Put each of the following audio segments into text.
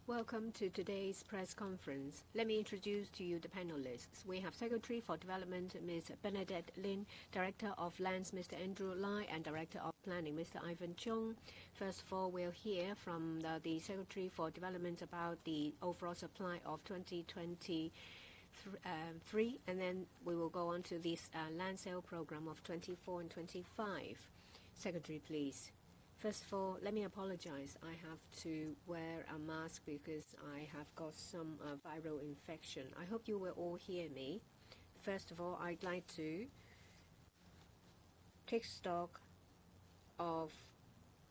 Welcome to today's press conference. Let me introduce to you the panelists. We have Secretary for Development, Ms. Bernadette Lin, Director of Lands, Mr. Andrew Lai, and Director of Planning, Mr. Ivan Chung. First of all, we'll hear from the Secretary for Development about the overall supply of 2023, and then we will go on to this land sale program of 24 and 25. Secretary, please. First of all, let me apologize. I have to wear a mask because I have got some viral infection. I hope you will all hear me. First of all, I'd like to take stock of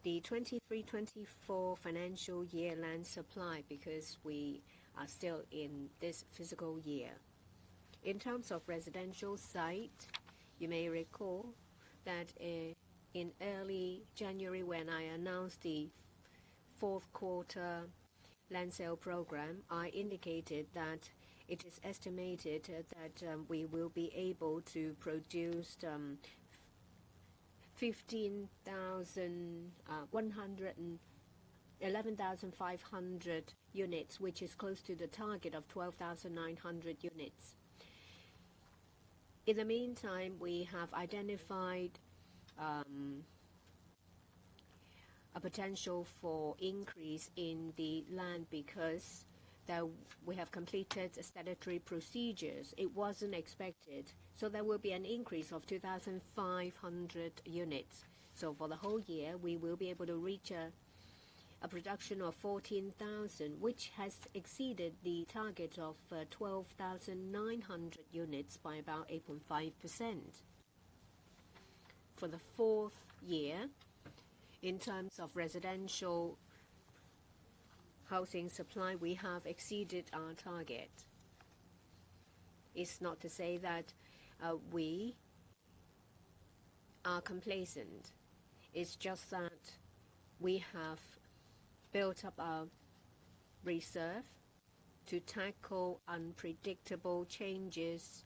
the 23-24 financial year land supply because we are still in this fiscal year. In terms of residential site, you may recall that in early January, when I announced the fourth quarter land sale program, I indicated that it is estimated that we will be able to produce 11,500 units, which is close to the target of 12,900 units. In the meantime, we have identified a potential for increase in the land because we have completed statutory procedures. It wasn't expected, so there will be an increase of 2,500 units. So for the whole year, we will be able to reach a production of 14,000, which has exceeded the target of 12,900 units by about 8.5%. For the fourth year, in terms of residential housing supply, we have exceeded our target. It's not to say that we are complacent. It's just that we have built up our reserve to tackle unpredictable changes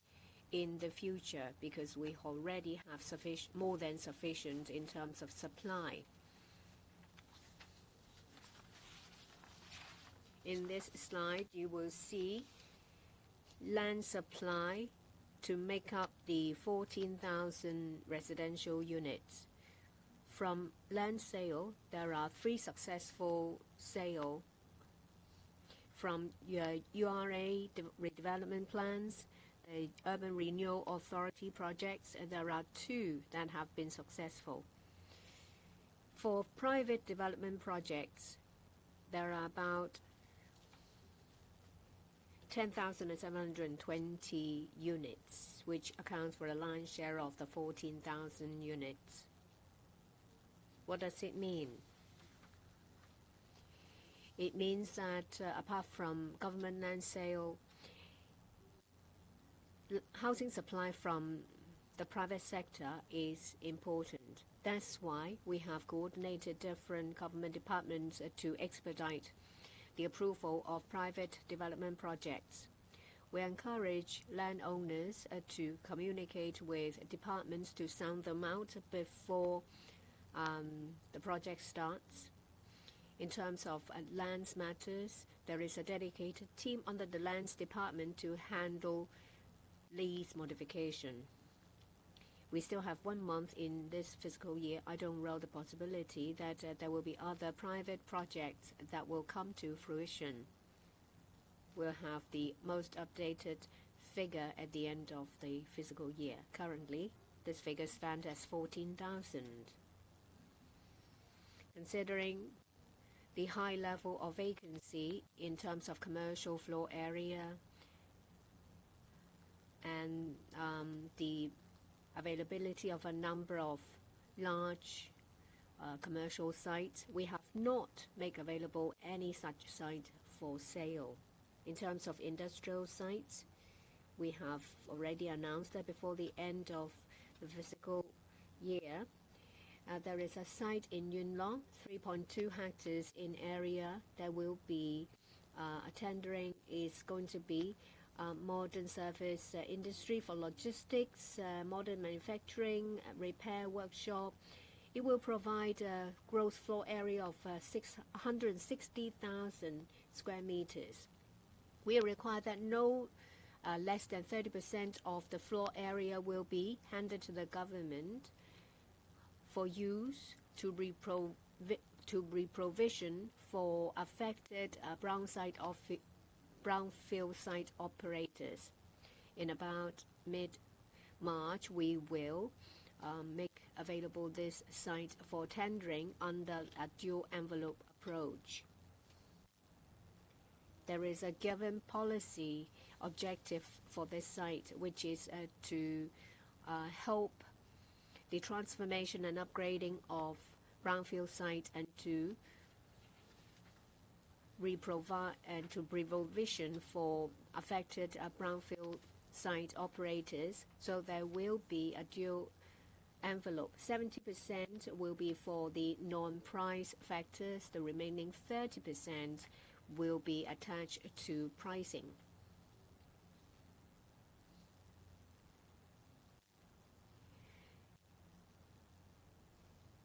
in the future because we already have more than sufficient in terms of supply. In this slide, you will see land supply to make up the 14,000 residential units. From land sale, there are 3 successful sales from URA redevelopment plans, the Urban Renewal Authority projects, and there are 2 that have been successful. For private development projects, there are about 10,720 units, which accounts for a lion's share of the 14,000 units. What does it mean? It means that apart from government land sale, housing supply from the private sector is important. That's why we have coordinated different government departments to expedite the approval of private development projects. We encourage landowners to communicate with departments to sound them out before the project starts. In terms of lands matters, there is a dedicated team under the lands department to handle lease modification. We still have 1 month in this fiscal year. I don't rule the possibility that there will be other private projects that will come to fruition. We'll have the most updated figure at the end of the fiscal year. Currently, this figure stands as 14,000. Considering the high level of vacancy in terms of commercial floor area and the availability of a number of large commercial sites, we have not made available any such site for sale. In terms of industrial sites, we have already announced that before the end of the fiscal year, there is a site in Yuen Long, 3.2 hectares in area. There will be a tendering is going to be modern service industry for logistics, modern manufacturing, repair workshop. It will provide a gross floor area of 660,000 square meters. We require that no less than 30% of the floor area will be handed to the government for use to re-provision for affected brownfield site operators. In about mid-March, we will make available this site for tendering under a dual envelope approach. There is a given policy objective for this site, which is to help the transformation and upgrading of brownfield site and to provision for affected brownfield site operators. So there will be a dual envelope. 70% will be for the non-price factors. The remaining 30% will be attached to pricing.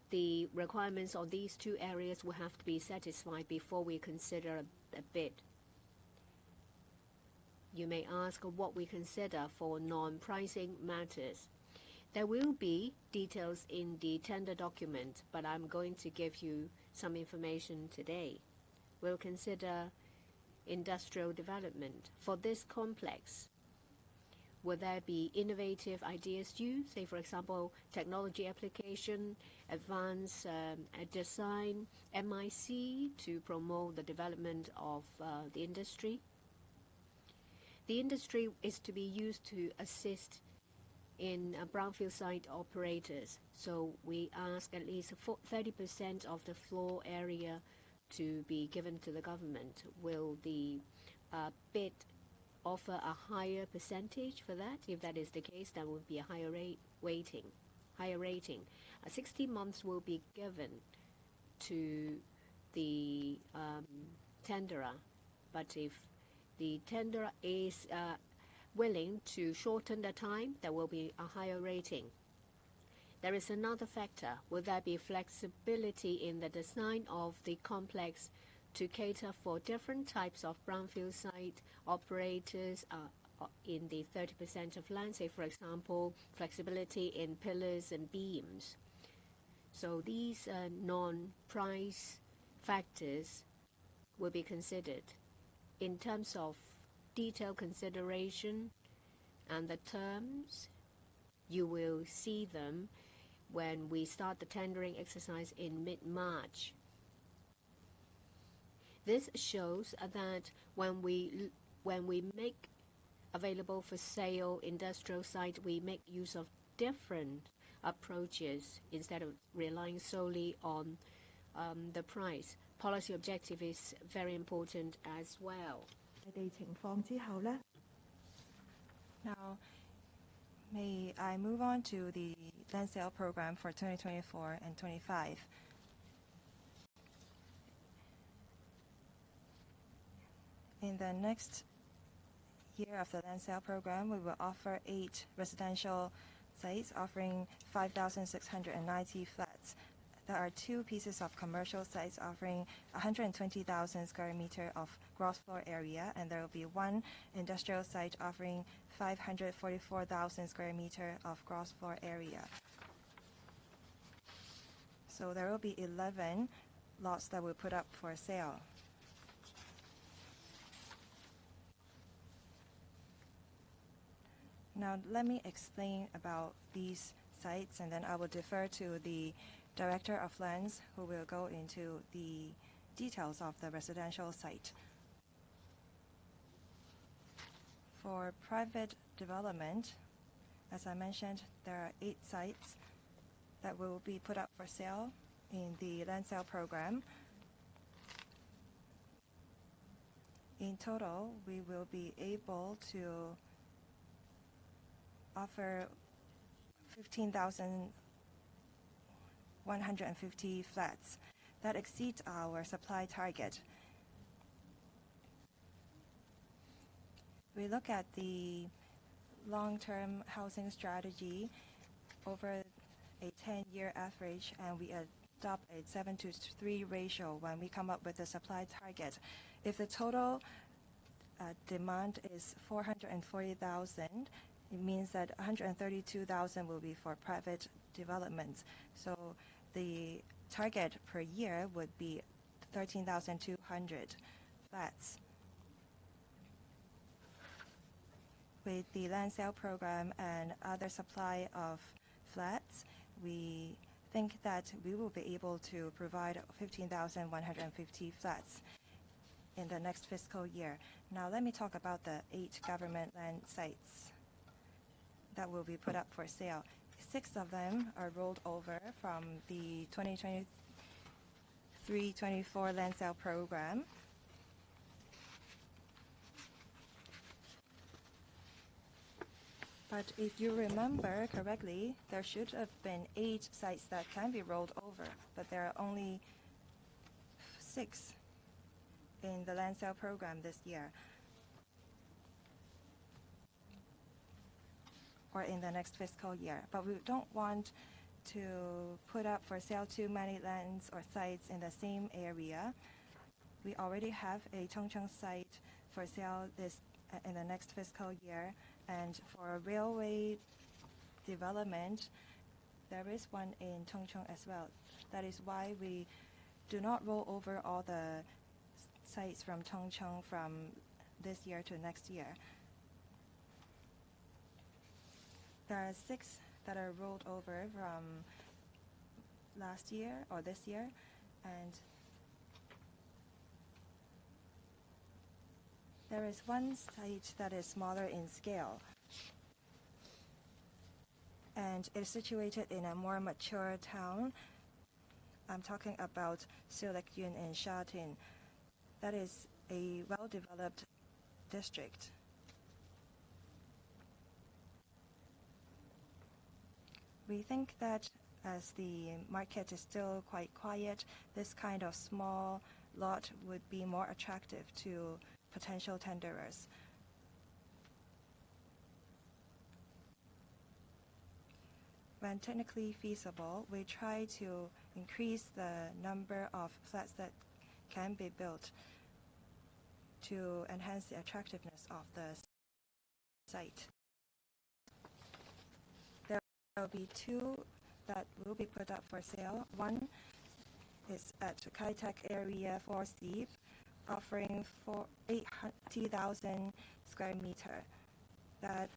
The requirements of these two areas will have to be satisfied before we consider a bid. You may ask what we consider for non-pricing matters. There will be details in the tender document, but I'm going to give you some information today. We'll consider industrial development. For this complex, will there be innovative ideas used, say for example, technology application, advanced design, MIC to promote the development of the industry? The industry is to be used to assist in brownfield site operators. So we ask at least 30% of the floor area to be given to the government. Will the bid offer a higher percentage for that? If that is the case, that would be a higher rating. 60 months will be given to the tenderer, but if the tenderer is willing to shorten the time, there will be a higher rating. There is another factor. Will there be flexibility in the design of the complex to cater for different types of brownfield site operators in the 30% of land, say for example, flexibility in pillars and beams? So these non-price factors will be considered. In terms of detailed consideration and the terms, you will see them when we start the tendering exercise in mid-March. This shows that when we make available for sale industrial site, we make use of different approaches instead of relying solely on the price. Policy objective is very important as well. Now, may I move on to the land sale program for 2024 and 25. In the next year of the land sale program, we will offer 8 residential sites offering 5,690 flats. There are 2 pieces of commercial sites offering 120,000 square meter of gross floor area, and there will be 1 industrial site offering 544,000 square meter of gross floor area. So there will be 11 lots that will put up for sale. Now let me explain about these sites, and then I will defer to the Director of Lands, who will go into the details of the residential site. For private development, as I mentioned, there are 8 sites that will be put up for sale in the land sale program. In total, we will be able to offer 15,150 flats. That exceeds our supply target. We look at the long-term housing strategy. Over a 10-year average, and we adopt a 7:3 ratio when we come up with the supply target. If the total demand is 440,000, it means that 132,000 will be for private developments. So the target per year would be 13,200 flats. With the land sale program and other supply of flats, we think that we will be able to provide 15,150 flats in the next fiscal year. Now let me talk about the 8 government land sites that will be put up for sale. 6 of them are rolled over from the 2023-24 land sale program. But if you remember correctly, there should have been 8 sites that can be rolled over, but there are only 6 in the land sale program this year, or in the next fiscal year. But we don't want to put up for sale too many lands or sites in the same area. We already have a Chongqing site for sale in the next fiscal year, and for railway development, there is one in Chongqing as well. That is why we do not roll over all the sites from Chongqing from this year to next year. There are 6 that are rolled over from last year or this year, and there is one site that is smaller in scale, and it is situated in a more mature town. I'm talking about Silekyun in Shatin. That is a well-developed district. We think that as the market is still quite quiet, this kind of small lot would be more attractive to potential tenderers. When technically feasible, we try to increase the number of flats that can be built to enhance the attractiveness of the site. There will be 2 that will be put up for sale. One is at Kai-Tak area 4 Steep, offering for 80,000 square meter. That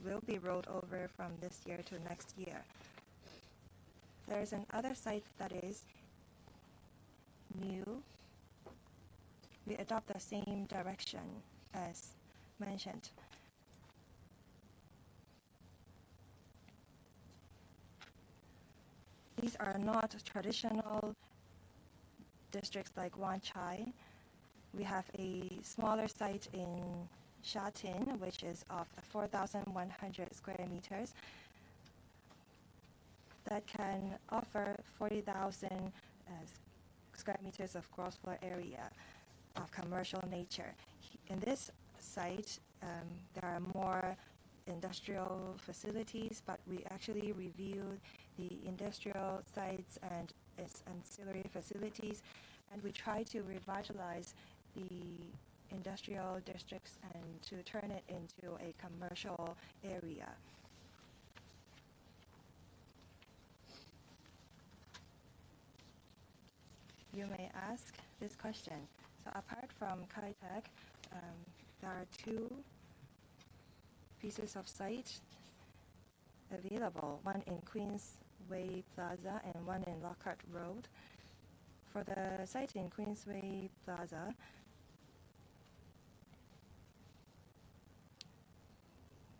will be rolled over from this year to next year. There is another site that is new. We adopt the same direction as mentioned. These are not traditional districts like Wan Chai. We have a smaller site in Shatin, which is of 4,100 square meters, that can offer 40,000 square meters of gross floor area of commercial nature. In this site, there are more industrial facilities, but we actually reviewed the industrial sites and its ancillary facilities, and we try to revitalize the industrial districts and to turn it into a commercial area. You may ask this question. So apart from Kai-Tak, there are 2 pieces of site available, one in Queensway Plaza and one in Lockhart Road. For the site in Queensway Plaza,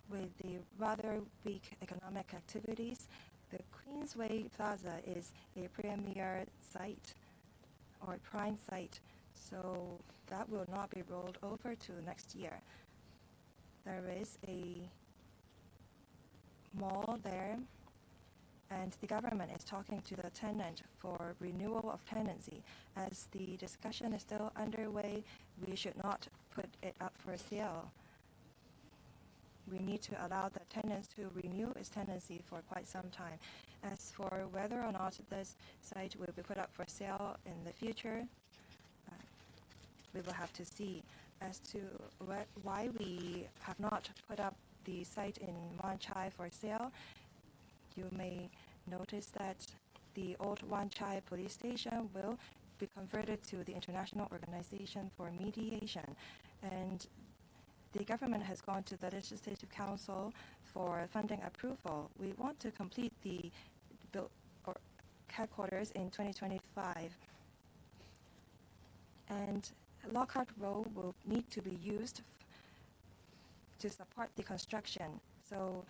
with the rather weak economic activities, the Queensway Plaza is a premier site or prime site, so that will not be rolled over to next year. There is a mall there, and the government is talking to the tenant for renewal of tenancy. As the discussion is still underway, we should not put it up for sale. we need to allow the tenants to renew its tenancy for quite some time. As for whether or not this site will be put up for sale in the future, we will have to see. As to why we have not put up the site in Wan Chai for sale, you may notice that the old Wan Chai police station will be converted to the International Organization for Mediation, and the government has gone to the Legislative Council for funding approval. We want to complete the headquarters in 2025, and Lockhart Road will need to be used to support the construction. So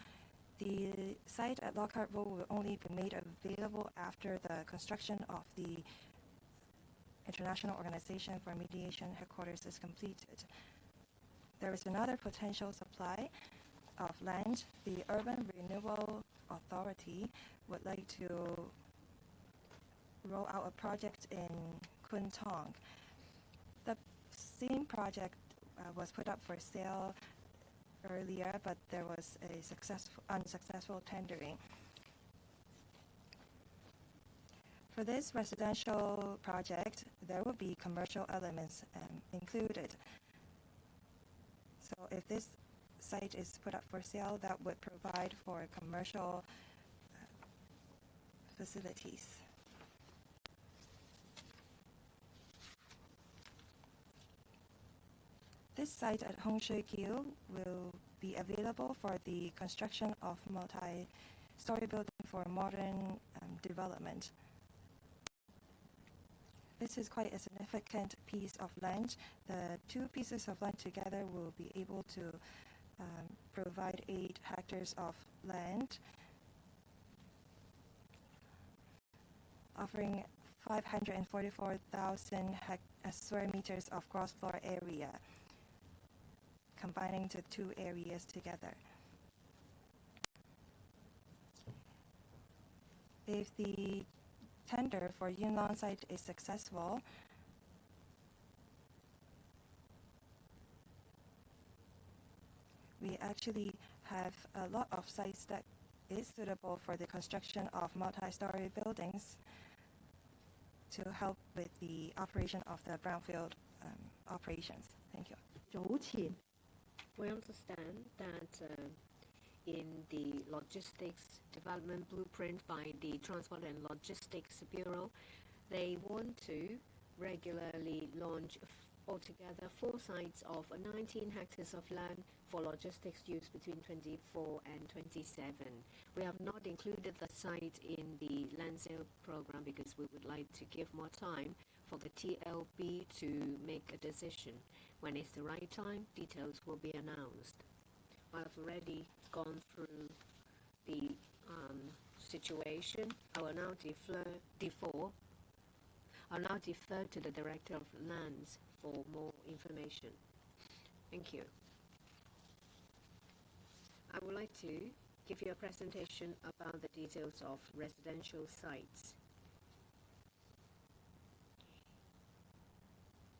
the site at Lockhart Road will only be made available after the construction of the International Organization for Mediation headquarters is completed. There is another potential supply of land. The Urban Renewal Authority would like to roll out a project in Kwun Tong. The same project was put up for sale earlier, but there was a unsuccessful tendering. For this residential project, there will be commercial elements included. So if this site is put up for sale, that would provide for commercial facilities. This site at Hong Shui Kiu will be available for the construction of multi-story building for modern development. This is quite a significant piece of land. The two pieces of land together will be able to provide 8 hectares of land, offering 544,000 square meters of gross floor area, combining the two areas together. If the tender for Yuen Long site is successful, we actually have a lot of sites that is suitable for the construction of multi-story buildings to help with the operation of the brownfield operations. Thank you. We understand that in the logistics development blueprint by the Transport and Logistics Bureau, they want to regularly launch altogether 4 sites of 19 hectares of land for logistics use between 24 and 27. We have not included the site in the land sale program because we would like to give more time for the TLB to make a decision. When it's the right time, details will be announced. I've already gone through the situation. I will now defer to the Director of Lands for more information. Thank you. I would like to give you a presentation about the details of residential sites.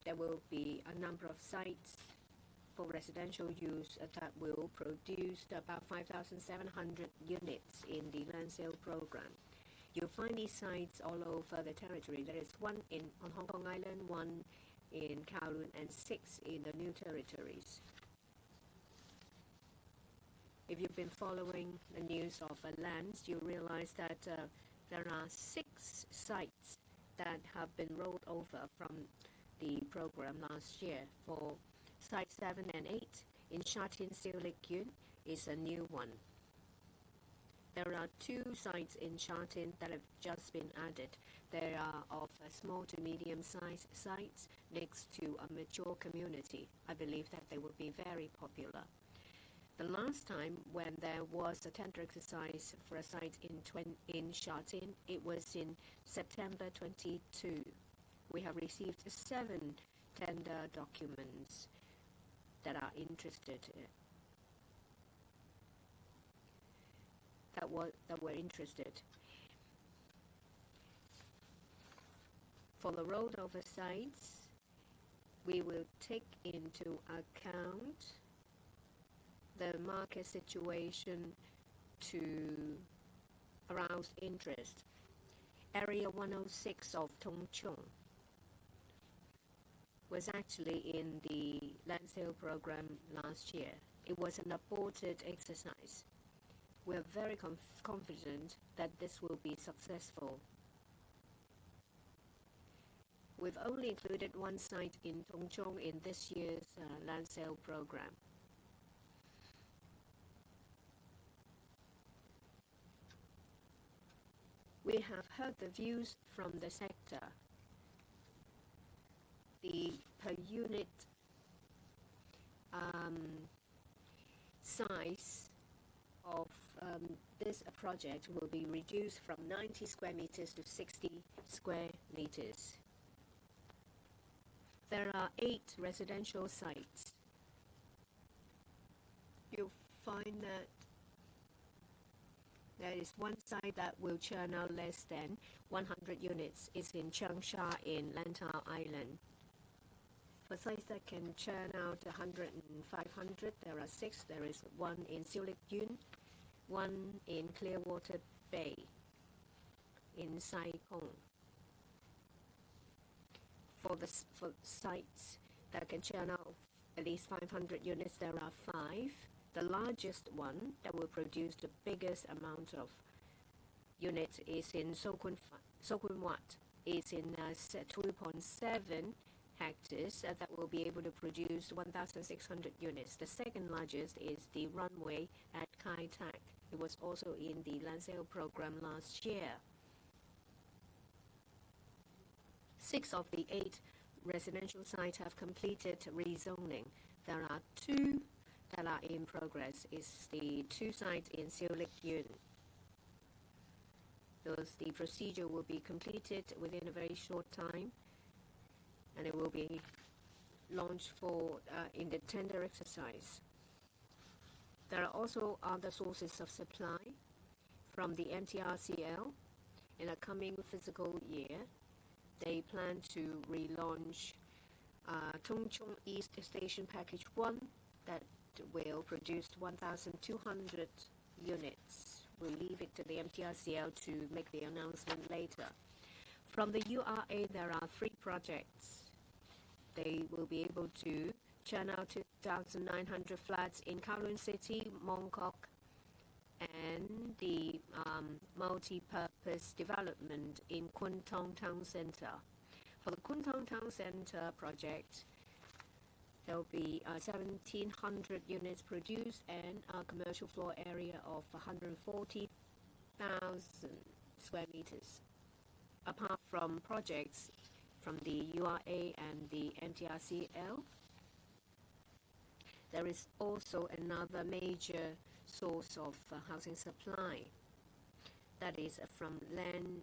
There will be a number of sites for residential use that will produce about 5,700 units in the land sale program. You'll find these sites all over the territory. There is one on Hong Kong Island, one in Kowloon, and 6 in the New Territories. If you've been following the news of lands, you realize that there are 6 sites that have been rolled over from the program last year. For Site 7 and 8 in Sha Tin Siu Lik Yuen is a new one. There are 2 sites in Sha Tin that have just been added. They are of small to medium-sized sites next to a mature community. I believe that they will be very popular. The last time when there was a tender exercise for a site in Sha Tin, it was in September 22. We have received 7 tender documents that are interested that were interested. For the rollover sites, we will take into account the market situation to arouse interest. Area 106 of Tongchong was actually in the land sale program last year. It was an aborted exercise. We are very confident that this will be successful. We've only included one site in Tongchong in this year's land sale program. We have heard the views from the sector. The per unit size of this project will be reduced from 90 square meters to 60 square meters. There are 8 residential sites. You'll find that there is one site that will churn out less than 100 units. It's in Changsha in Lantau Island. For sites that can churn out 100 and 500, there are 6. There is one in Siulik Yun, one in Clearwater Bay, in Sai Kung. For sites that can churn out at least 500 units, there are 5. The largest one that will produce the biggest amount of units is in Sokun Wat. It's in 2.7 hectares that will be able to produce 1,600 units. The second largest is the runway at Kai Tak. It was also in the land sale program last year. 6 of the 8 residential sites have completed rezoning. There are 2 that are in progress. It's the 2 sites in Siulik Yun. The procedure will be completed within a very short time, and it will be launched in the tender exercise. There are also other sources of supply from the MTRCL. In the coming fiscal year, they plan to relaunch Tongchong East Station Package 1 that will produce 1,200 units. We'll leave it to the MTRCL to make the announcement later. From the URA, there are 3 projects. They will be able to churn out 2,900 flats in Kowloon City, Mongkok, and the multi-purpose development in Kwun Tong Town Centre. For the Kwun Tong Town Centre project, there will be 1,700 units produced and a commercial floor area of 140,000 square meters. Apart from projects from the URA and the MTRCL, there is also another major source of housing supply, that is from land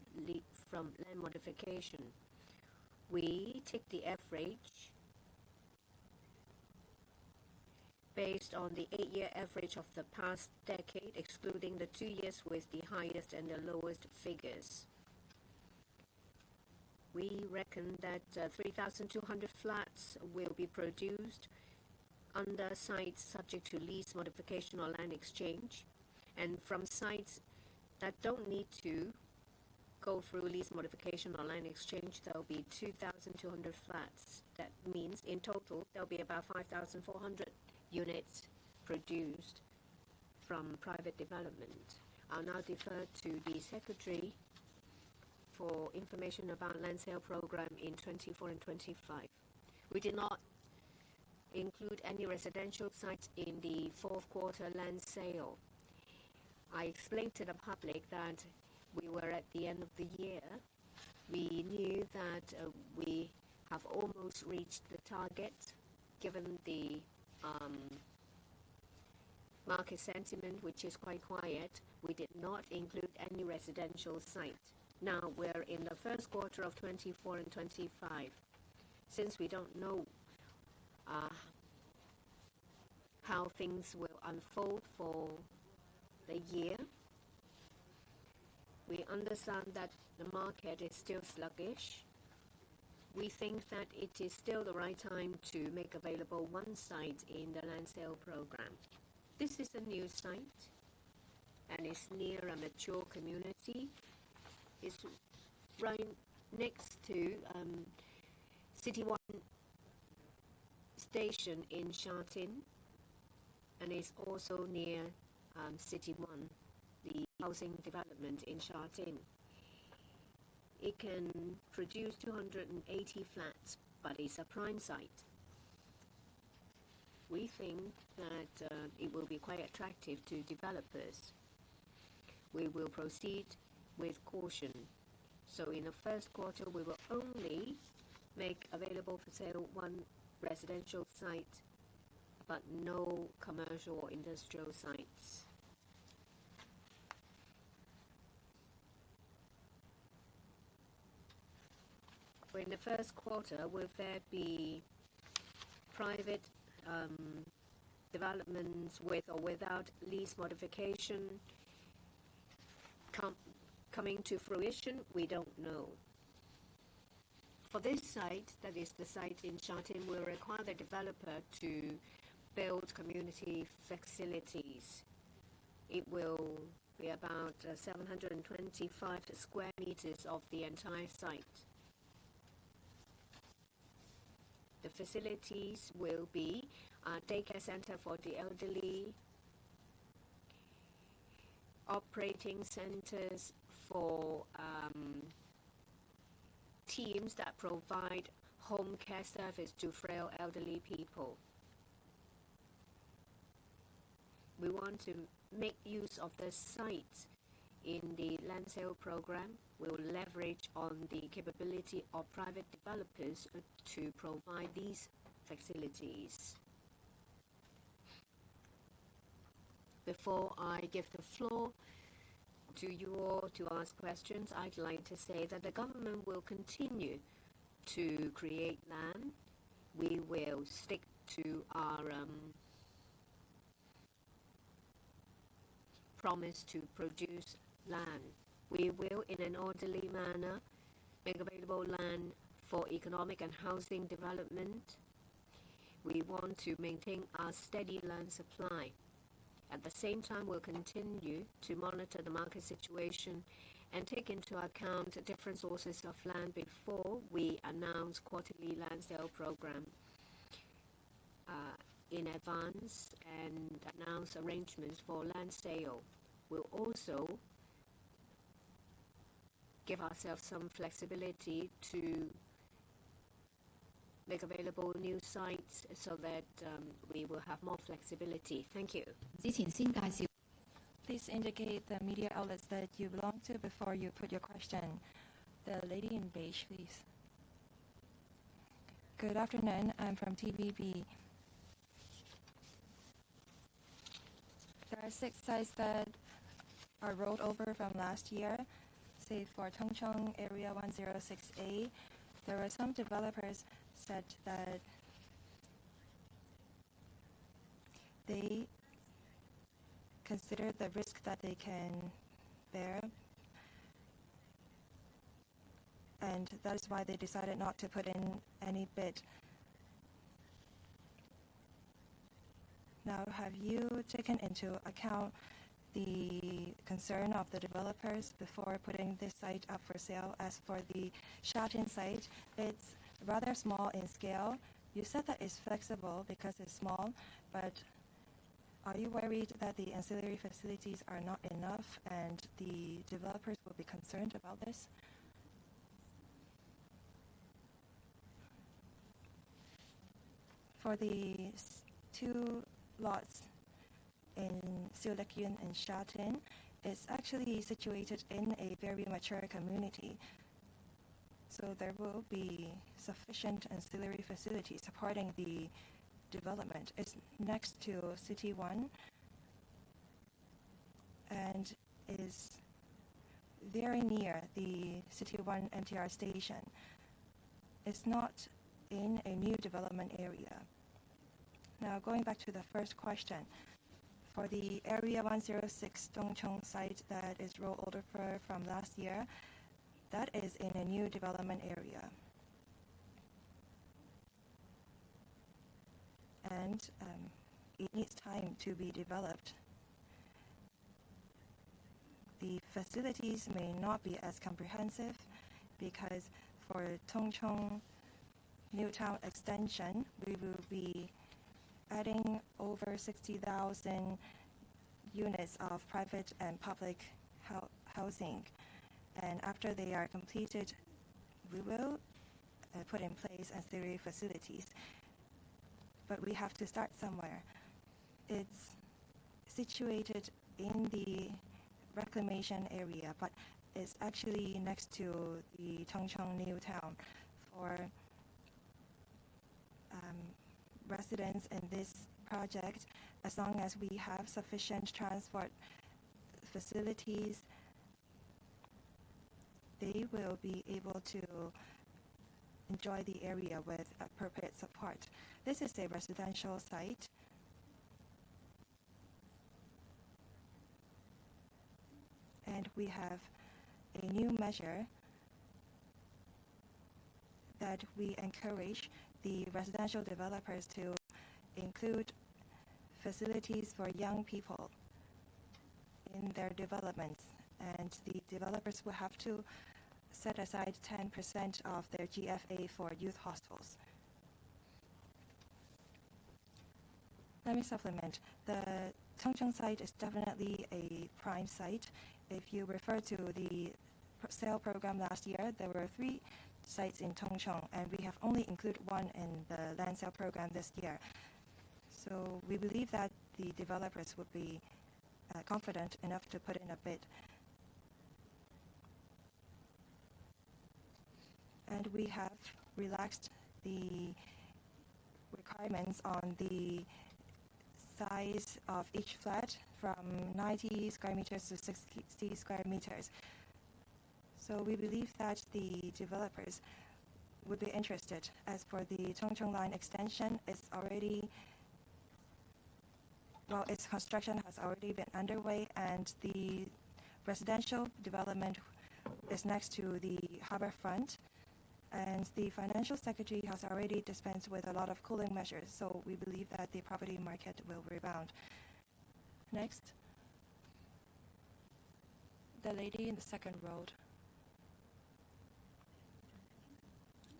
modification. We take the average based on the 8-year average of the past decade, excluding the 2 years with the highest and the lowest figures. We reckon that 3,200 flats will be produced under sites subject to lease modification or land exchange, and from sites that don't need to go through lease modification or land exchange, there will be 2,200 flats. That means in total there will be about 5,400 units produced from private development. I'll now defer to the Secretary for information about land sale program in 24 and 25. We did not include any residential sites in the 4th quarter land sale. I explained to the public that we were at the end of the year. We knew that we have almost reached the target given the market sentiment, which is quite quiet. We did not include any residential site. Now we're in the 1st quarter of 24 and 25. Since we don't know how things will unfold for the year, we understand that the market is still sluggish. We think that it is still the right time to make available one site in the land sale program. This is a new site, and it's near a mature community. It's right next to City One station in Sha Tin, and it's also near City One, the housing development in Sha Tin. It can produce 280 flats, but it's a prime site. We think that it will be quite attractive to developers. We will proceed with caution. So in the first quarter, we will only make available for sale one residential site, but no commercial or industrial sites. In the first quarter, will there be private developments with or without lease modification coming to fruition? We don't know. For this site, that is the site in Sha Tin, will require the developer to build community facilities. It will be about 725 square meters of the entire site. The facilities will be a daycare center for the elderly, operating centers for teams that provide home care service to frail elderly people. We want to make use of the site in the land sale program. We will leverage on the capability of private developers to provide these facilities. Before I give the floor to you all to ask questions, I'd like to say that the government will continue to create land. We will stick to our promise to produce land. We will, in an orderly manner, make available land for economic and housing development. We want to maintain our steady land supply. At the same time, we'll continue to monitor the market situation and take into account different sources of land before we announce quarterly land sale program in advance and announce arrangements for land sale. We'll also give ourselves some flexibility to make available new sites so that we will have more flexibility. Thank you. Please indicate the media outlets that you belong to before you put your question. The lady in beige, please. Good afternoon. I'm from TVB. There are 6 sites that are rolled over from last year. Say for Tongcheng Area 106A, there were some developers said that they consider the risk that they can bear, and that is why they decided not to put in any bid. Now, have you taken into account the concern of the developers before putting this site up for sale? As for the Sha Tin site, it's rather small in scale. You said that it's flexible because it's small, but are you worried that the ancillary facilities are not enough and the developers will be concerned about this? For the 2 lots in Siulekyun and Sha Tin, it's actually situated in a very mature community. So there will be sufficient ancillary facilities supporting the development. It's next to City One and is very near the City One MTR station. It's not in a new development area. Now, going back to the first question, for the Area 106 Dongcheng site that is rolled over from last year, that is in a new development area. And it needs time to be developed. The facilities may not be as comprehensive because for Tongchong New Town extension, we will be adding over 60,000 units of private and public housing. And after they are completed, we will put in place ancillary facilities. But we have to start somewhere. It's situated in the reclamation area, but it's actually next to the Tongchong New Town. For residents in this project, as long as we have sufficient transport facilities, they will be able to enjoy the area with appropriate support. This is a residential site. And we have a new measure that we encourage the residential developers to include facilities for young people in their developments. And the developers will have to set aside 10% of their GFA for youth hostels. Let me supplement. The Tongchong site is definitely a prime site. If you refer to the sale program last year, there were 3 sites in Tongchong, and we have only included 1 in the land sale program this year. So we believe that the developers would be confident enough to put in a bid. And we have relaxed the requirements on the size of each flat from 90 square meters to 60 square meters. So we believe that the developers would be interested. As for the Tongchong line extension, its construction has already been underway, and the residential development is next to the harbor front. And the financial secretary has already dispensed with a lot of cooling measures, so we believe that the property market will rebound. Next. The lady in the second row.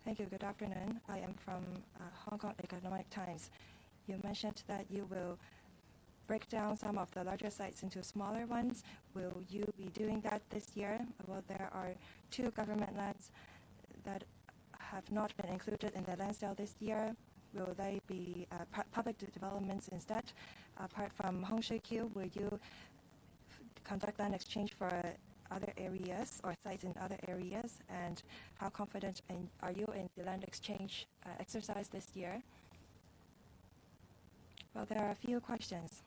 Thank you. Good afternoon. I am from Hong Kong Economic Times. You mentioned that you will break down some of the larger sites into smaller ones. Will you be doing that this year? Well, there are 2 government lands that have not been included in the land sale this year. Will they be public developments instead? Apart from Hong Shui Kiu, will you conduct land exchange for other areas or sites in other areas? And how confident are you in the land exchange exercise this year? Well, there are a few questions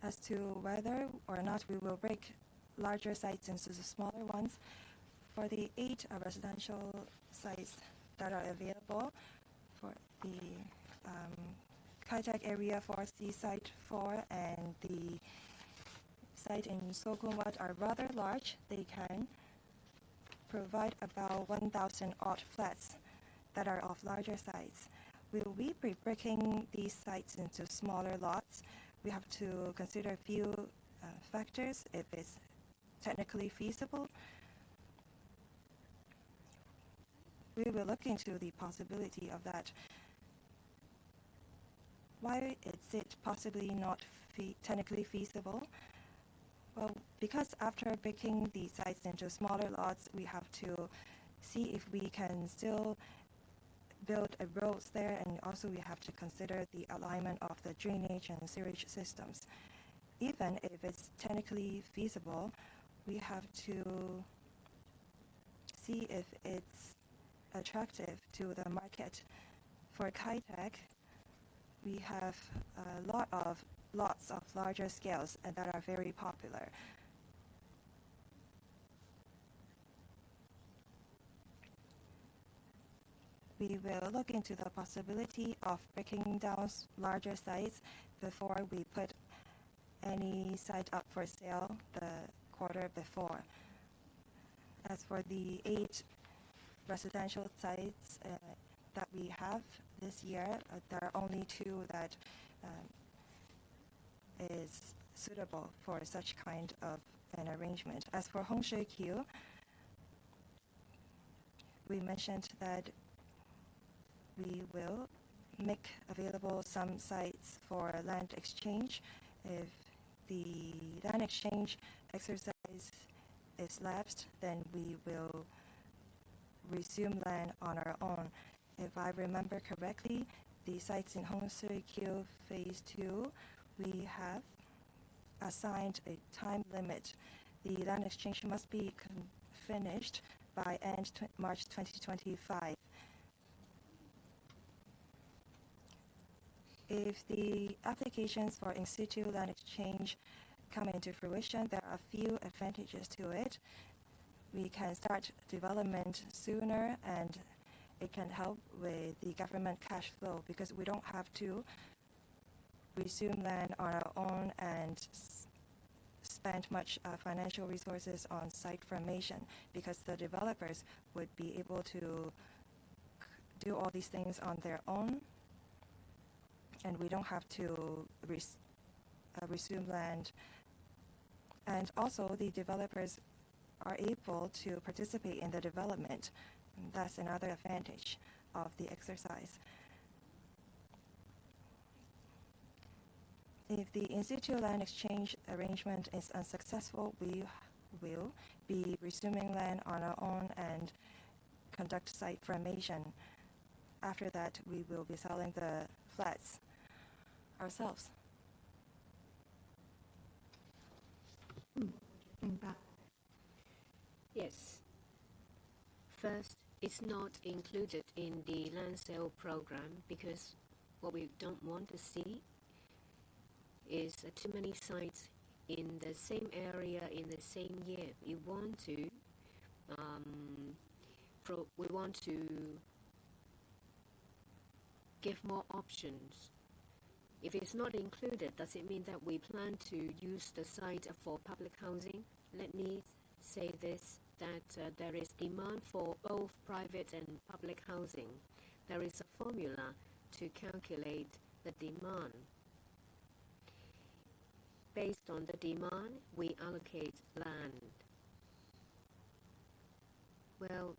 as to whether or not we will break larger sites into the smaller ones. For the 8 residential sites that are available, for the Kai Tak area 4, Seaside 4, and the site in Sokun Wat are rather large. They can provide about 1,000 odd flats that are of larger size. Will we be breaking these sites into smaller lots? We have to consider a few factors. If it's technically feasible, we will look into the possibility of that. Why is it possibly not technically feasible? Well, because after breaking the sites into smaller lots, we have to see if we can still build roads there, and also we have to consider the alignment of the drainage and sewage systems. Even if it's technically feasible, we have to see if it's attractive to the market. For Kai Tak, we have lots of larger scales and that are very popular. We will look into the possibility of breaking down larger sites before we put any site up for sale the quarter before. As for the 8 residential sites that we have this year, there are only 2 that is suitable for such kind of an arrangement. As for Hongshui-Q, we mentioned that we will make available some sites for land exchange. If the land exchange exercise is lapsed, then we will resume land on our own. If I remember correctly, the sites in Hongshui-Q Phase 2, we have assigned a time limit. The land exchange must be finished by end March 2025. If the applications for in situ land exchange come into fruition, there are a few advantages to it. We can start development sooner, and it can help with the government cash flow because we don't have to resume land on our own and spend much financial resources on site formation, because the developers would be able to do all these things on their own, and we don't have to resume land. And also, the developers are able to participate in the development. And that's another advantage of the exercise. If the in situ land exchange arrangement is unsuccessful, we will be resuming land on our own and conduct site formation. After that, we will be selling the flats ourselves. Yes. First, it's not included in the land sale program because what we don't want to see is too many sites in the same area in the same year. We want to give more options. If it's not included, does it mean that we plan to use the site for public housing? Let me say this, that there is demand for both private and public housing. There is a formula to calculate the demand. Based on the demand, we allocate land. Well,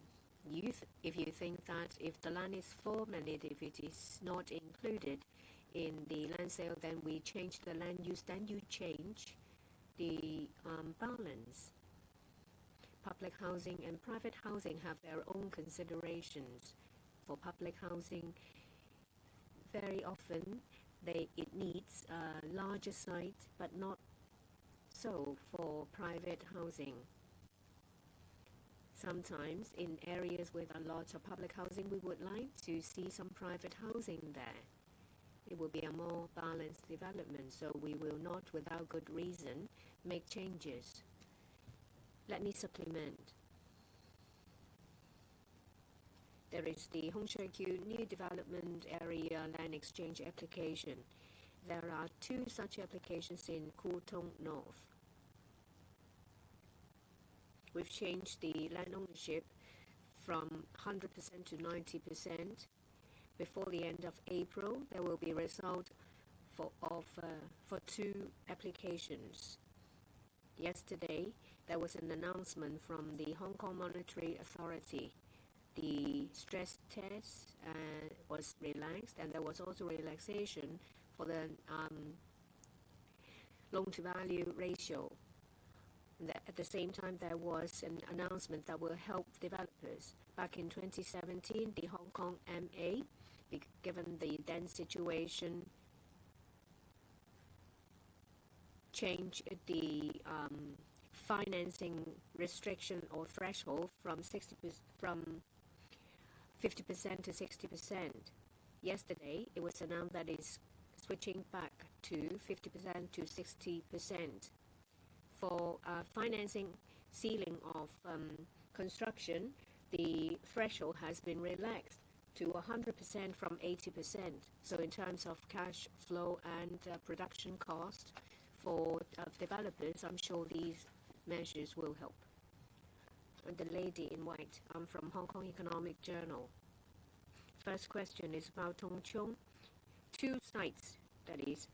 if you think that if the land is formatted, if it is not included in the land sale, then we change the land use, then you change the balance. Public housing and private housing have their own considerations. For public housing, very often it needs a larger site, but not so for private housing. Sometimes in areas with a lot of public housing, we would like to see some private housing there. It will be a more balanced development, so we will not, without good reason, make changes. Let me supplement. There is the Hongshui-Q New Development Area Land Exchange application. There are 2 such applications in Kutong North. We've changed the land ownership from 100% to 90%. Before the end of April, there will be a result for 2 applications. Yesterday, there was an announcement from the Hong Kong Monetary Authority. The stress test was relaxed, and there was also relaxation for the loan-to-value ratio. At the same time, there was an announcement that will help developers. Back in 2017, the Hong Kong MA, given the then situation, changed the financing restriction or threshold from 50% to 60%. Yesterday, it was announced that it's switching back to 50% to 60%. For financing ceiling of construction, the threshold has been relaxed to 100% from 80%. So in terms of cash flow and production cost for developers, I'm sure these measures will help. And the lady in white, I'm from Hong Kong Economic Journal. First question is about Tongchong. Two sites, that is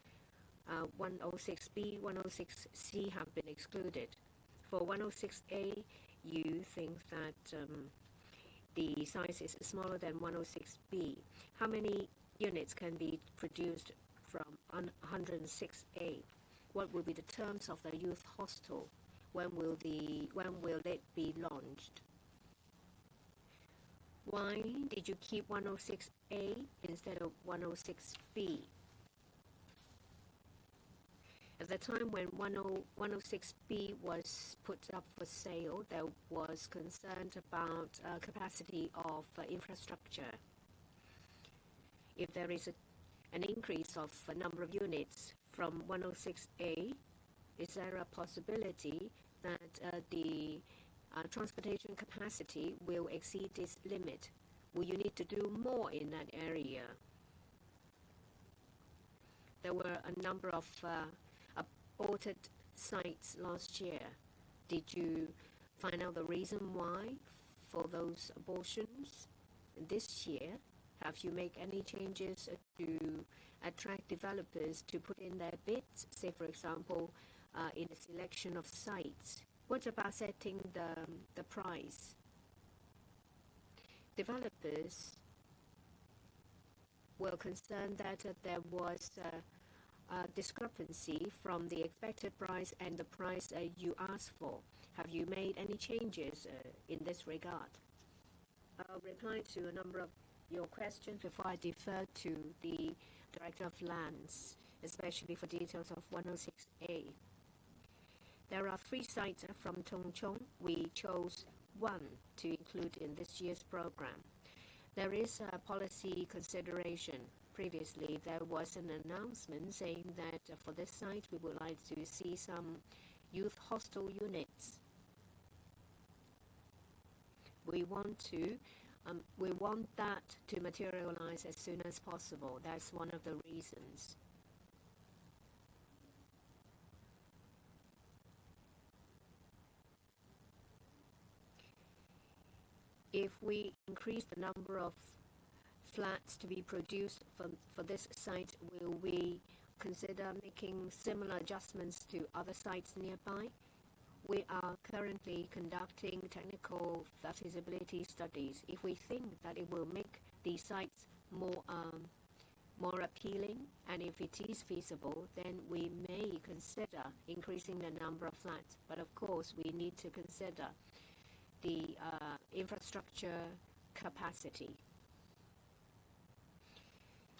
106B, 106C, have been excluded. For 106A, you think that the size is smaller than 106B. How many units can be produced from 106A? What will be the terms of the youth hostel? When will it be launched? Why did you keep 106A instead of 106B? At the time when 106B was put up for sale, there was concern about capacity of infrastructure. If there is an increase of a number of units from 106A, is there a possibility that the transportation capacity will exceed this limit? Will you need to do more in that area? There were a number of aborted sites last year. Did you find out the reason why for those abortions this year? Have you made any changes to attract developers to put in their bids, say for example, in the selection of sites? What about setting the price? Developers were concerned that there was a discrepancy from the expected price and the price you asked for. Have you made any changes in this regard? I'll reply to a number of your questions before I defer to the Director of Lands, especially for details of 106A. There are 3 sites from Tongchong. We chose 1 to include in this year's program. There is a policy consideration. Previously, there was an announcement saying that for this site, we would like to see some youth hostel units. We want that to materialize as soon as possible. That's one of the reasons. If we increase the number of flats to be produced for this site, will we consider making similar adjustments to other sites nearby? We are currently conducting technical feasibility studies. If we think that it will make these sites more appealing, and if it is feasible, then we may consider increasing the number of flats. But of course, we need to consider the infrastructure capacity.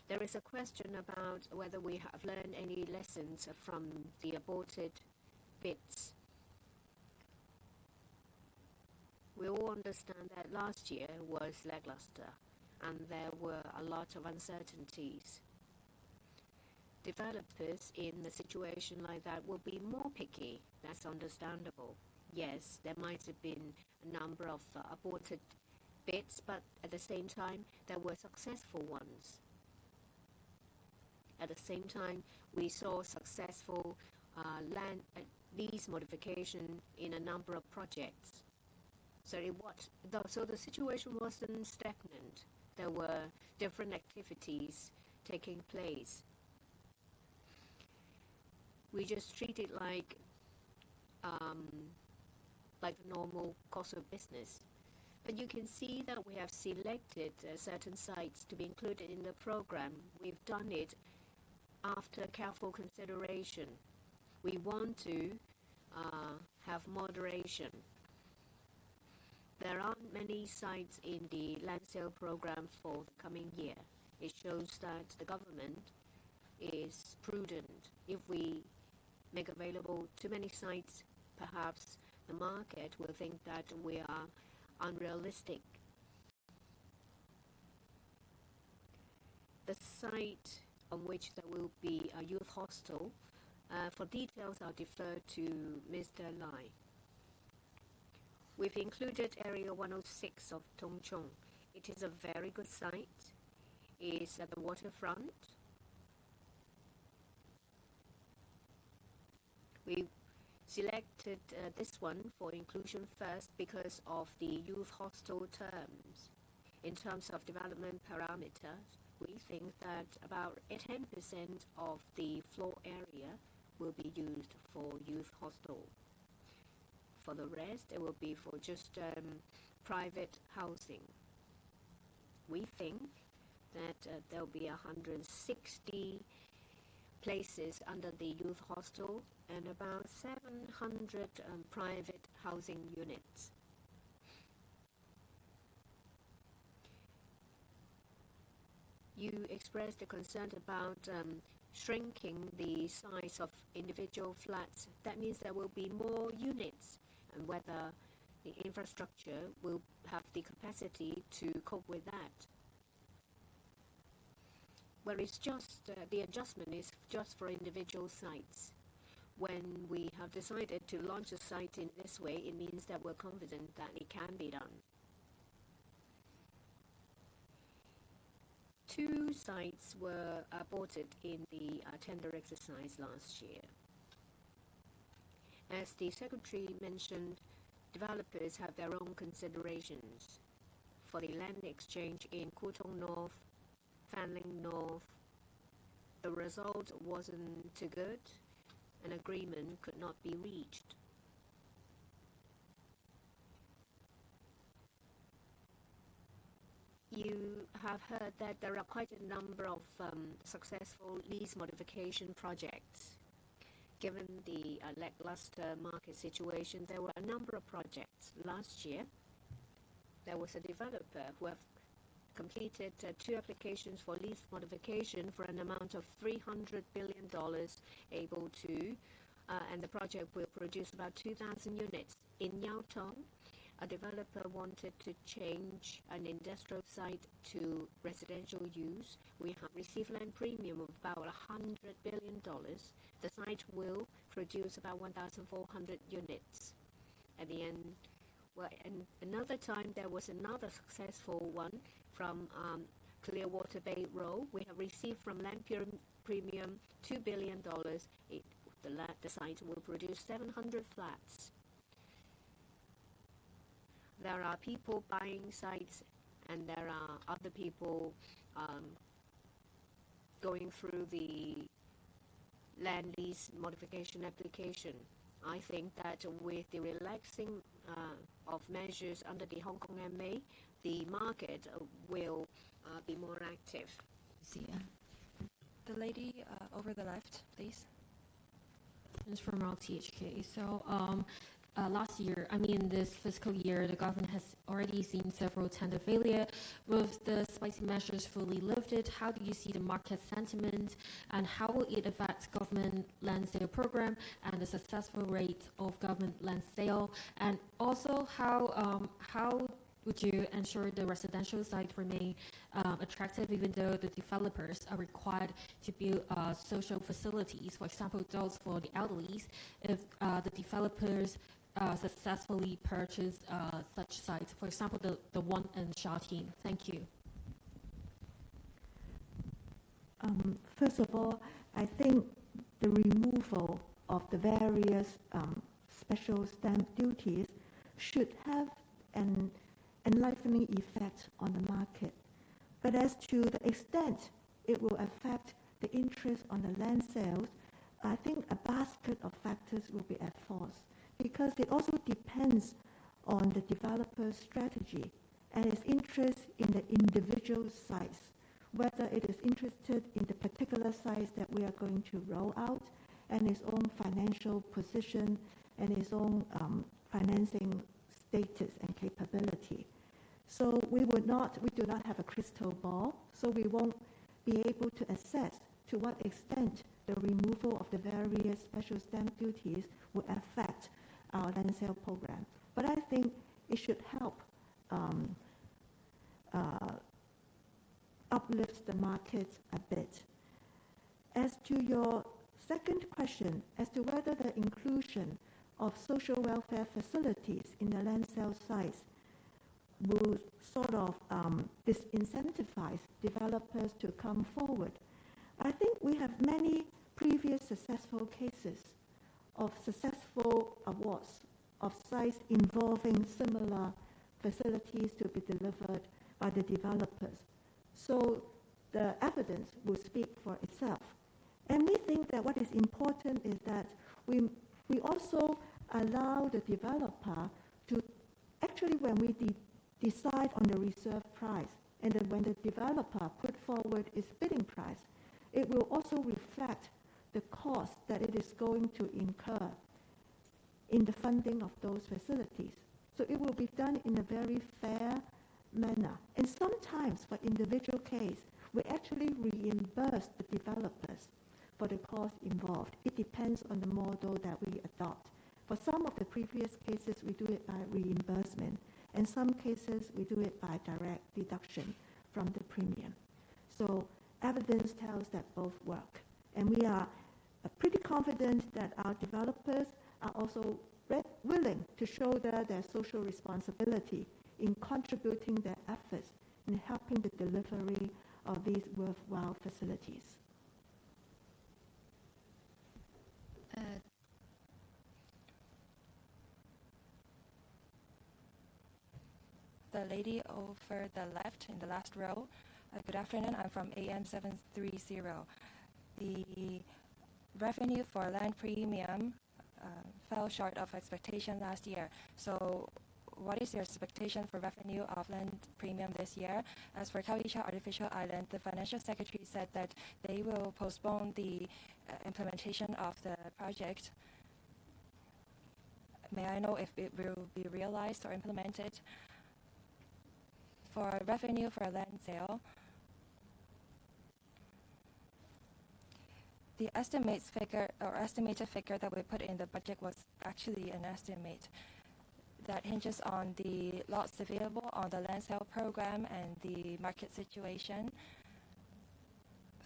There is a question about whether we have learned any lessons from the aborted bids. We all understand that last year was lackluster and there were a lot of uncertainties. Developers in a situation like that will be more picky. That's understandable. Yes, there might have been a number of aborted bids, but at the same time, there were successful ones. At the same time, we saw successful land lease modification in a number of projects. So the situation wasn't stagnant. There were different activities taking place. We just treat it like the normal course of business. But you can see that we have selected certain sites to be included in the program. We've done it after careful consideration. We want to have moderation. There aren't many sites in the land sale program for the coming year. It shows that the government is prudent. If we make available too many sites, perhaps the market will think that we are unrealistic. The site on which there will be a youth hostel, for details I'll defer to Mr. Lai. We've included Area 106 of Tongchong. It is a very good site. It's at the waterfront. We selected this one for inclusion first because of the youth hostel terms. In terms of development parameters, we think that about 10% of the floor area will be used for youth hostel. For the rest, it will be for just private housing. We think that there will be 160 places under the youth hostel and about 700 private housing units. You expressed a concern about shrinking the size of individual flats. That means there will be more units, and whether the infrastructure will have the capacity to cope with that. Well, it's just the adjustment is just for individual sites. When we have decided to launch a site in this way, it means that we're confident that it can be done. 2 sites were aborted in the tender exercise last year. As the Secretary mentioned, developers have their own considerations. For the land exchange in Kutong North, Fanling North, the result wasn't too good. An agreement could not be reached. You have heard that there are quite a number of successful lease modification projects. Given the lackluster market situation, there were a number of projects. Last year, there was a developer who have completed 2 applications for lease modification for an amount of $300 billion, and the project will produce about 2,000 units. In Yaotong, a developer wanted to change an industrial site to residential use. We have received land premium of about $100 billion. The site will produce about 1,400 units. At the end, well, and another time there was another successful one from Clearwater Bay Road. We have received from land premium $2 billion. The site will produce 700 flats. There are people buying sites, and there are other people going through the land lease modification application. I think that with the relaxing of measures under the Hong Kong MA, the market will be more active. The lady over the left, please. From our THK. So last year, this fiscal year, the government has already seen several tender failure. With the spicy measures fully lifted, how do you see the market sentiment, and how will it affect government land sale program and the successful rate of government land sale? And also, how would you ensure the residential site remain attractive, even though the developers are required to build social facilities, for example, those for the elderly, if the developers successfully purchase such sites, for example, the one in Sha Tin? Thank you. First of all, I think the removal of the various special stamp duties should have an enlightening effect on the market. But as to the extent it will affect the interest on the land sales, I think a basket of factors will be at fault, because it also depends on the developer's strategy and his interest in the individual sites, whether it is interested in the particular sites that we are going to roll out, and his own financial position and his own financing status and capability. So we do not have a crystal ball, so we won't be able to assess to what extent the removal of the various special stamp duties will affect our land sale program. But I think it should help uplift the market a bit. As to your second question, as to whether the inclusion of social welfare facilities in the land sale sites will sort of disincentivize developers to come forward, I think we have many previous successful cases of successful awards of sites involving similar facilities to be delivered by the developers. So the evidence will speak for itself. And we think that what is important is that we also allow the developer to, actually when we decide on the reserve price, and then when the developer put forward its bidding price, it will also reflect the cost that it is going to incur in the funding of those facilities. So it will be done in a very fair manner. And sometimes, for individual case, we actually reimburse the developers for the cost involved. It depends on the model that we adopt. For some of the previous cases, we do it by reimbursement. In some cases, we do it by direct deduction from the premium. So evidence tells that both work. And we are pretty confident that our developers are also willing to shoulder their social responsibility in contributing their efforts in helping the delivery of these worthwhile facilities. The lady over the left in the last row. Good afternoon, I'm from AM730. The revenue for land premium fell short of expectation last year. So what is your expectation for revenue of land premium this year? As for Kawicha Artificial Island, the financial secretary said that they will postpone the implementation of the project. May I know if it will be realized or implemented? For revenue for land sale, the estimated figure that we put in the budget was actually an estimate that hinges on the lots available on the land sale program and the market situation.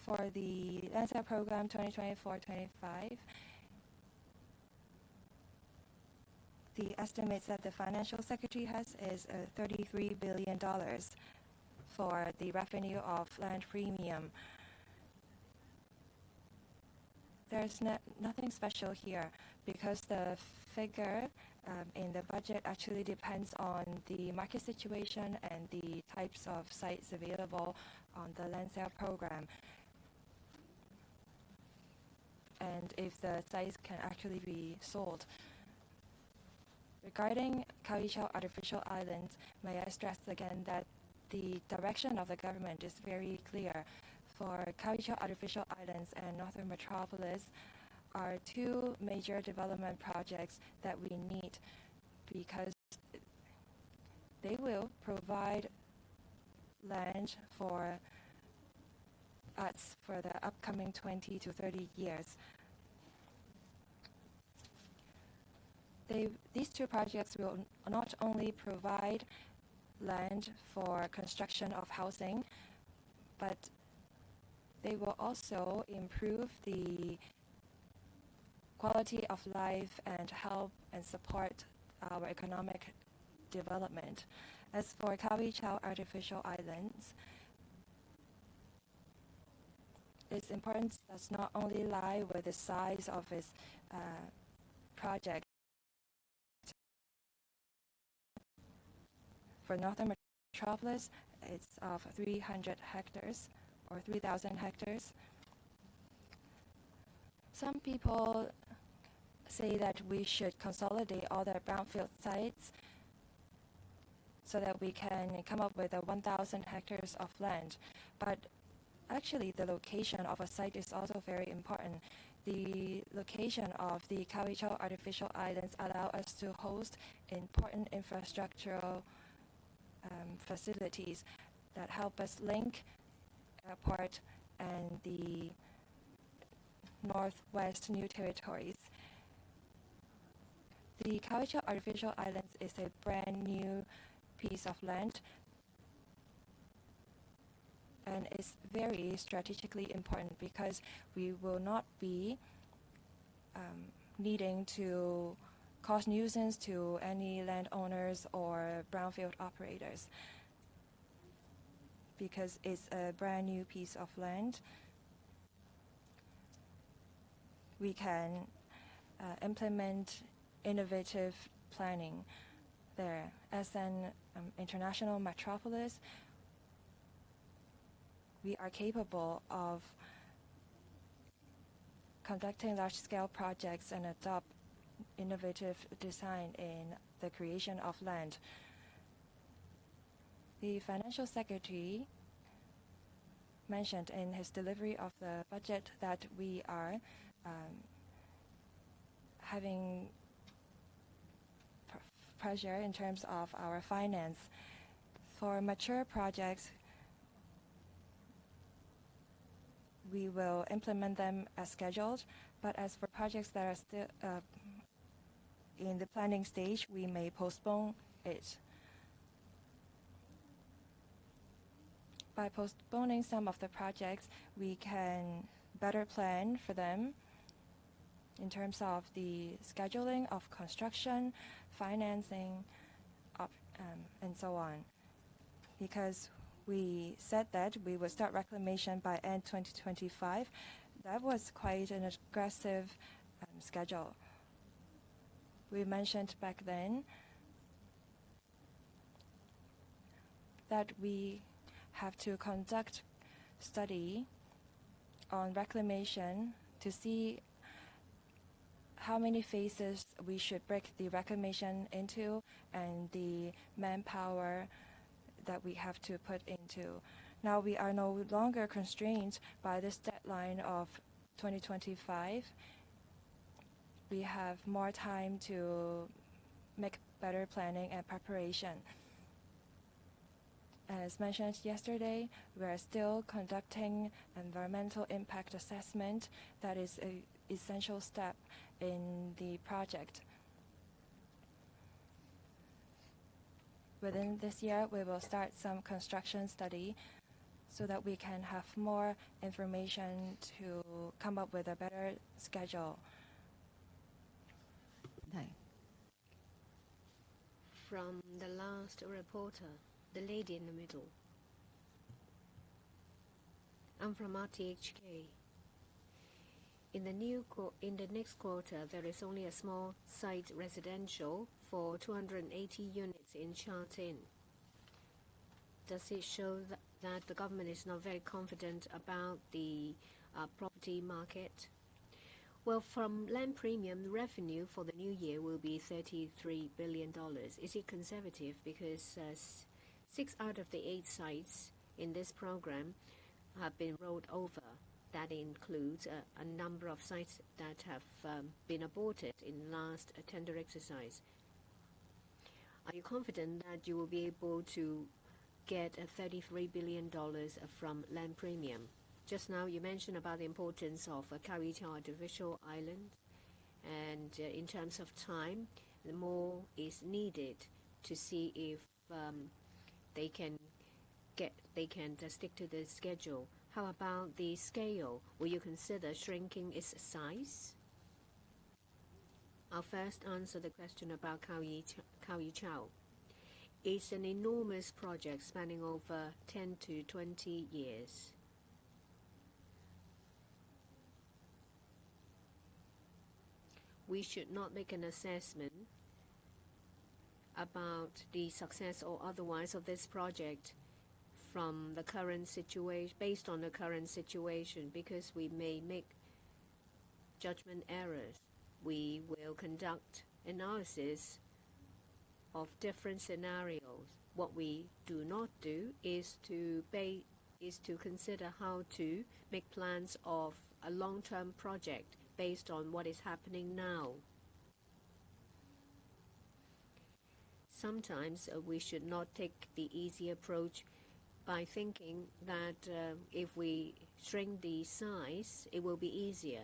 For the land sale program 2024-25, the estimates that the financial secretary has is $33 billion for the revenue of land premium. There's nothing special here because the figure in the budget actually depends on the market situation and the types of sites available on the land sale program. And if the sites can actually be sold. Regarding Kawicha Artificial Islands, may I stress again that the direction of the government is very clear. For Kawicha Artificial Islands and Northern Metropolis are two major development projects that we need because they will provide land for us for the upcoming 20 to 30 years. These two projects will not only provide land for construction of housing, but they will also improve the quality of life and help and support our economic development. As for Kawicha Artificial Islands, its importance does not only lie with the size of its project. For Northern Metropolis, it's of 300 hectares or 3,000 hectares. Some people say that we should consolidate all the brownfield sites so that we can come up with 1,000 hectares of land. But actually, the location of a site is also very important. The location of the Kawicha Artificial Islands allow us to host important infrastructural facilities that help us link airport and the Northwest New Territories. The Kawicha Artificial Islands is a brand new piece of land and is very strategically important because we will not be needing to cause nuisance to any landowners or brownfield operators because it's a brand new piece of land. We can implement innovative planning there. As an international metropolis, we are capable of conducting large-scale projects and adopt innovative design in the creation of land. The Financial Secretary mentioned in his delivery of the budget that we are having pressure in terms of our finance. For mature projects, we will implement them as scheduled, but as for projects that are still in the planning stage, we may postpone it. By postponing some of the projects, we can better plan for them in terms of the scheduling of construction, financing, and so on. Because we said that we would start reclamation by end 2025, that was quite an aggressive schedule. We mentioned back then that we have to conduct study on reclamation to see how many phases we should break the reclamation into and the manpower that we have to put into. Now we are no longer constrained by this deadline of 2025. We have more time to make better planning and preparation. As mentioned yesterday, we are still conducting environmental impact assessment. That is an essential step in the project. Within this year, we will start some construction study so that we can have more information to come up with a better schedule. From the last reporter, the lady in the middle. I'm from RTHK. In the next quarter, there is only a small site residential for 280 units in Shatin. Does it show that the government is not very confident about the property market? Well, from land premium, the revenue for the new year will be $33 billion. Is it conservative? Because 6 out of the 8 sites in this program have been rolled over. That includes a number of sites that have been aborted in the last tender exercise. Are you confident that you will be able to get $33 billion from land premium? Just now you mentioned about the importance of Kaohsiung Artificial Island, and in terms of time, more is needed to see if they can stick to the schedule. How about the scale? Will you consider shrinking its size? I'll first answer the question about Kaohsiung. It's an enormous project spanning over 10 to 20 years. We should not make an assessment about the success or otherwise of this project from the current situation, based on the current situation, because we may make judgment errors. We will conduct analysis of different scenarios. What we do not do is to consider how to make plans of a long-term project based on what is happening now. Sometimes we should not take the easy approach by thinking that if we shrink the size, it will be easier.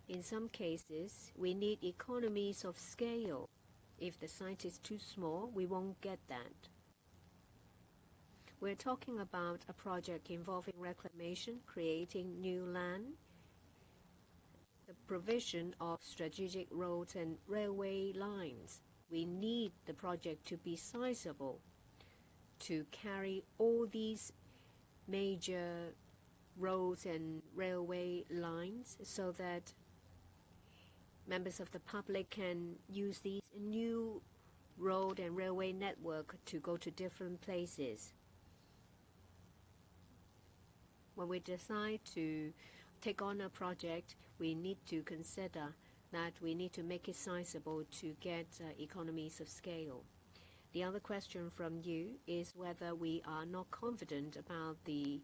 In some cases, we need economies of scale. If the site is too small, we won't get that. We're talking about a project involving reclamation, creating new land, the provision of strategic roads and railway lines. We need the project to be sizable to carry all these major roads and railway lines so that members of the public can use these new road and railway network to go to different places. when we decide to take on a project, we need to consider that we need to make it sizable to get economies of scale. The other question from you is whether we are not confident about the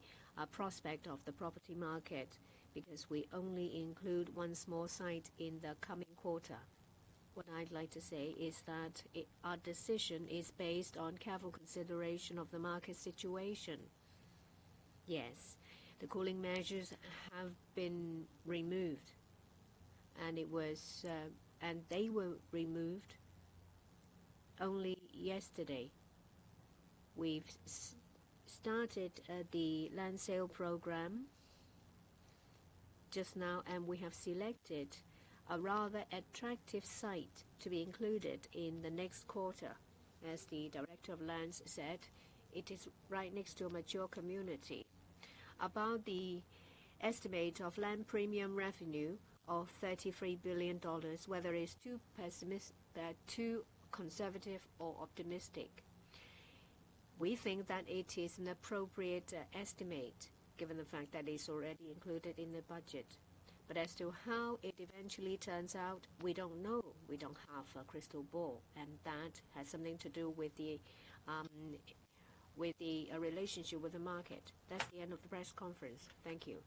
prospect of the property market because we only include one small site in the coming quarter. What I'd like to say is that our decision is based on careful consideration of the market situation. Yes, the cooling measures have been removed, and they were removed only yesterday. We've started the land sale program just now, and we have selected a rather attractive site to be included in the next quarter. As the Director of Lands said, it is right next to a mature community. About the estimate of land premium revenue of $33 billion, whether it's too conservative or optimistic. We think that it is an appropriate estimate, given the fact that it's already included in the budget. But as to how it eventually turns out, we don't know. We don't have a crystal ball, and that has something to do with the relationship with the market. That's the end of the press conference. Thank you.